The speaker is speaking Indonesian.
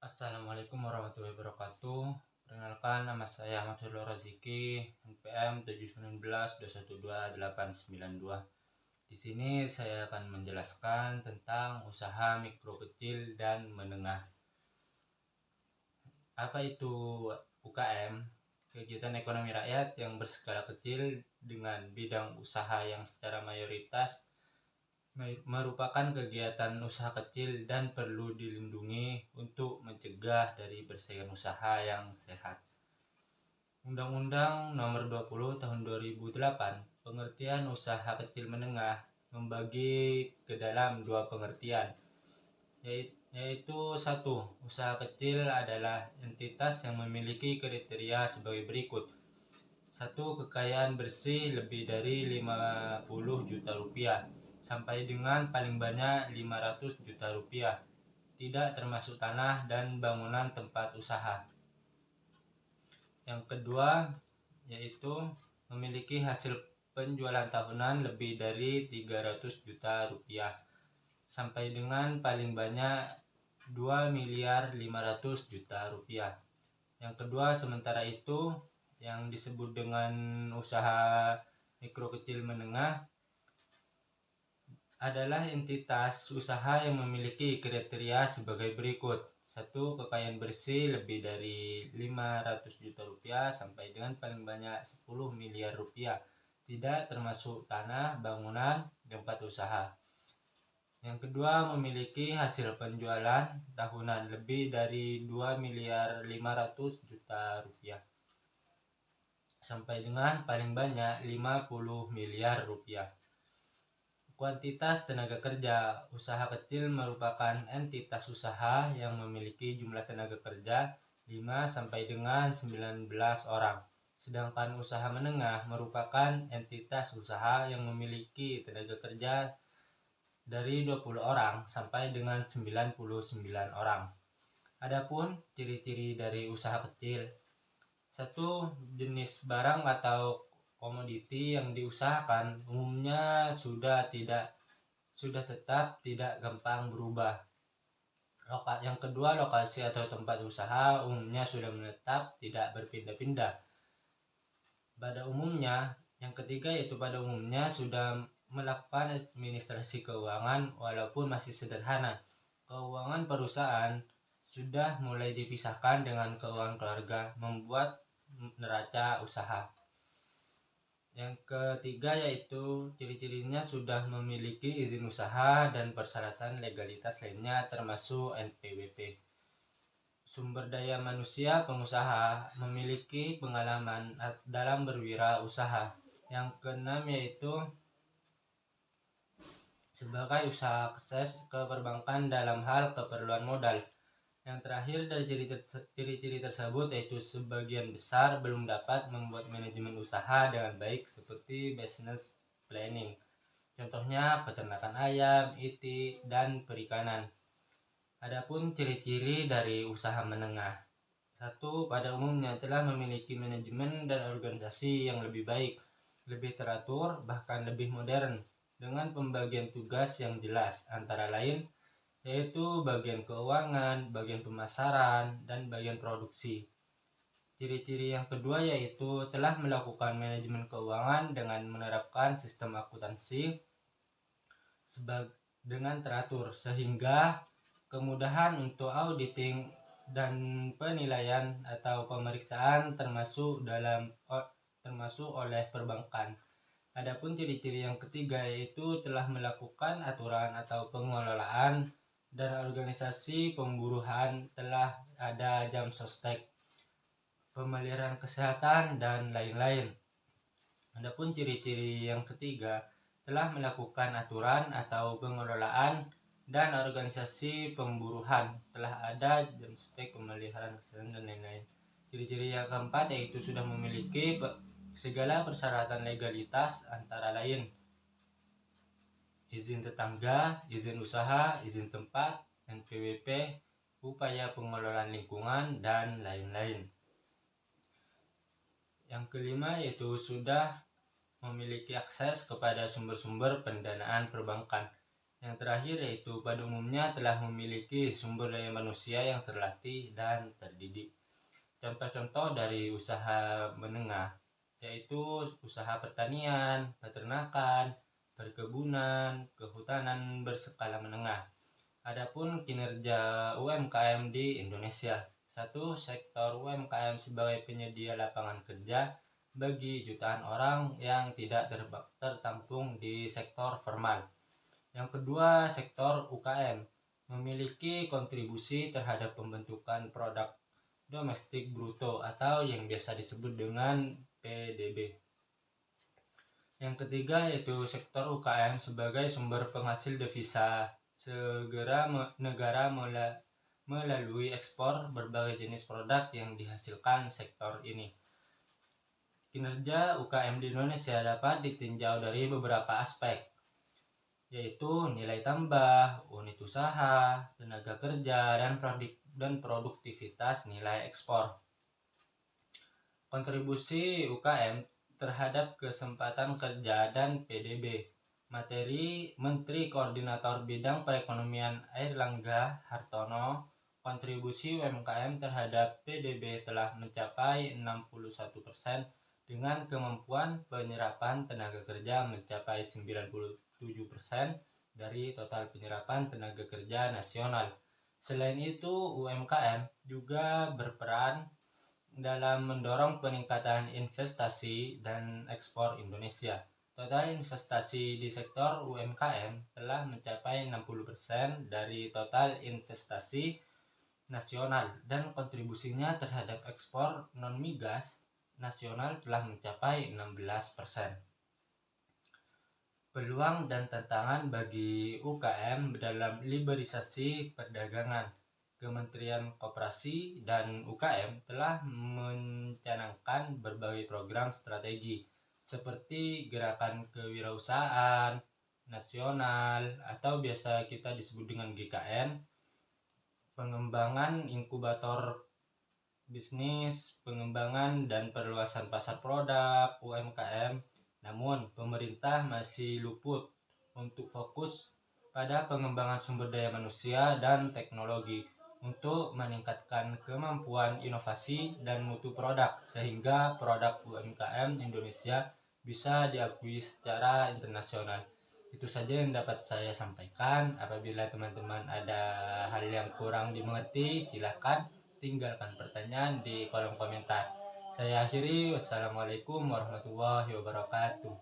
Assalamualaikum warahmatullahi wabarakatuh. Perkenalkan, nama saya Ahmad Syahrul Raziki, NPM 719212892. Di sini saya akan menjelaskan tentang usaha mikro kecil dan menengah. Apa itu UKM? Kegiatan ekonomi rakyat yang berskala kecil dengan bidang usaha yang secara mayoritas merupakan kegiatan usaha kecil dan perlu dilindungi untuk mencegah dari persaingan usaha yang sehat. Undang-Undang Nomor 20 Tahun 2008 pengertian usaha kecil menengah membagi ke dalam dua pengertian, yaitu satu, usaha kecil adalah entitas yang memiliki kriteria sebagai berikut. Satu, kekayaan bersih lebih dari 50 juta rupiah sampai dengan paling banyak 500 juta rupiah, tidak termasuk tanah dan bangunan tempat usaha. Yang kedua, yaitu memiliki hasil penjualan tahunan lebih dari 300 juta rupiah sampai dengan paling banyak 2.500.000.000 juta rupiah. Yang kedua, sementara itu yang disebut dengan usaha mikro kecil menengah adalah entitas usaha yang memiliki kriteria sebagai berikut. Satu, kekayaan bersih lebih dari 500 juta rupiah sampai dengan paling banyak 10 miliar rupiah, tidak termasuk tanah, bangunan, tempat usaha. Yang kedua, memiliki hasil penjualan tahunan lebih dari 2.500.000.000 juta rupiah sampai dengan paling banyak 50 miliar rupiah. Kuantitas tenaga kerja. Usaha kecil merupakan entitas usaha yang memiliki jumlah tenaga kerja 5 sampai dengan 19 orang. Sedangkan usaha menengah merupakan entitas usaha yang memiliki tenaga kerja dari 20 orang sampai dengan 99 orang. Adapun ciri-ciri dari usaha kecil. Satu, jenis barang atau komoditi yang diusahakan umumnya sudah tetap tidak gampang berubah. Yang kedua, lokasi atau tempat usaha umumnya sudah menetap, tidak berpindah-pindah. Yang ketiga yaitu pada umumnya sudah melakukan administrasi keuangan walaupun masih sederhana. Keuangan perusahaan sudah mulai dipisahkan dengan keuangan keluarga, membuat neraca usaha. Yang ketiga yaitu ciri-cirinya sudah memiliki izin usaha dan persyaratan legalitas lainnya termasuk NPWP. Sumber daya manusia pengusaha memiliki pengalaman dalam berwirausaha. Yang keenam yaitu sebagai usaha akses ke perbankan dalam hal keperluan modal. Yang terakhir dari ciri-ciri tersebut yaitu sebagian besar belum dapat membuat manajemen usaha dengan baik seperti business planning. Contohnya peternakan ayam, itik, dan perikanan. Adapun ciri-ciri dari usaha menengah. Satu, pada umumnya telah memiliki manajemen dan organisasi yang lebih baik, lebih teratur, bahkan lebih modern, dengan pembagian tugas yang jelas, antara lain yaitu bagian keuangan, bagian pemasaran, dan bagian produksi. Ciri-ciri yang kedua yaitu telah melakukan manajemen keuangan dengan menerapkan sistem akuntansi dengan teratur, sehingga kemudahan untuk auditing dan penilaian atau pemeriksaan termasuk oleh perbankan. Adapun ciri-ciri yang ketiga yaitu telah melakukan aturan atau pengelolaan dan organisasi pemburuhan, telah ada jam sostek, pemeliharaan kesehatan, dan lain-lain. Adapun ciri-ciri yang ketiga telah melakukan aturan atau pengelolaan dan organisasi pemburuhan, telah ada jam sostek, pemeliharaan kesehatan, dan lain-lain. Ciri-ciri yang keempat yaitu sudah memiliki segala persyaratan legalitas, antara lain izin tetangga, izin usaha, izin tempat, NPWP, upaya pengelolaan lingkungan, dan lain-lain. Yang kelima yaitu sudah memiliki akses kepada sumber-sumber pendanaan perbankan. Yang terakhir yaitu pada umumnya telah memiliki sumber daya manusia yang terlatih dan terdidik. Contoh-contoh dari usaha menengah yaitu usaha pertanian, peternakan, perkebunan, kehutanan berskala menengah. Adapun kinerja UMKM di Indonesia. Satu, sektor UMKM sebagai penyedia lapangan kerja bagi jutaan orang yang tidak tertampung di sektor formal. Yang kedua, sektor UKM memiliki kontribusi terhadap pembentukan produk domestik bruto atau yang biasa disebut dengan PDB. Yang ketiga yaitu sektor UKM sebagai sumber penghasil devisa. Negara melalui ekspor berbagai jenis produk yang dihasilkan sektor ini. Kinerja UKM di Indonesia dapat ditinjau dari beberapa aspek, yaitu nilai tambah, unit usaha, tenaga kerja, dan produktivitas nilai ekspor. Kontribusi UKM terhadap kesempatan kerja dan PDB. Materi Menteri Koordinator Bidang Perekonomian Airlangga Hartono, kontribusi UMKM terhadap PDB telah mencapai 61% dengan kemampuan penyerapan tenaga kerja mencapai 97% dari total penyerapan tenaga kerja nasional. Selain itu, UMKM juga berperan dalam mendorong peningkatan investasi dan ekspor Indonesia. Total investasi di sektor UMKM telah mencapai 60% dari total investasi nasional dan kontribusinya terhadap ekspor non-migas nasional telah mencapai 16%. Peluang dan tantangan bagi UKM dalam liberalisasi perdagangan. Kementerian Koperasi dan UKM telah mencanangkan berbagai program strategi seperti gerakan kewirausahaan nasional atau biasa kita disebut dengan GKN, pengembangan inkubator bisnis, pengembangan dan perluasan pasar produk UMKM. Namun, pemerintah masih luput untuk fokus pada pengembangan sumber daya manusia dan teknologi untuk meningkatkan kemampuan inovasi dan mutu produk sehingga produk UMKM Indonesia bisa diakui secara internasional. Itu saja yang dapat saya sampaikan. Apabila teman-teman ada hal yang kurang dimengerti, silakan tinggalkan pertanyaan di kolom komentar. Saya akhiri. Wassalamualaikum warahmatullahi wabarakatuh.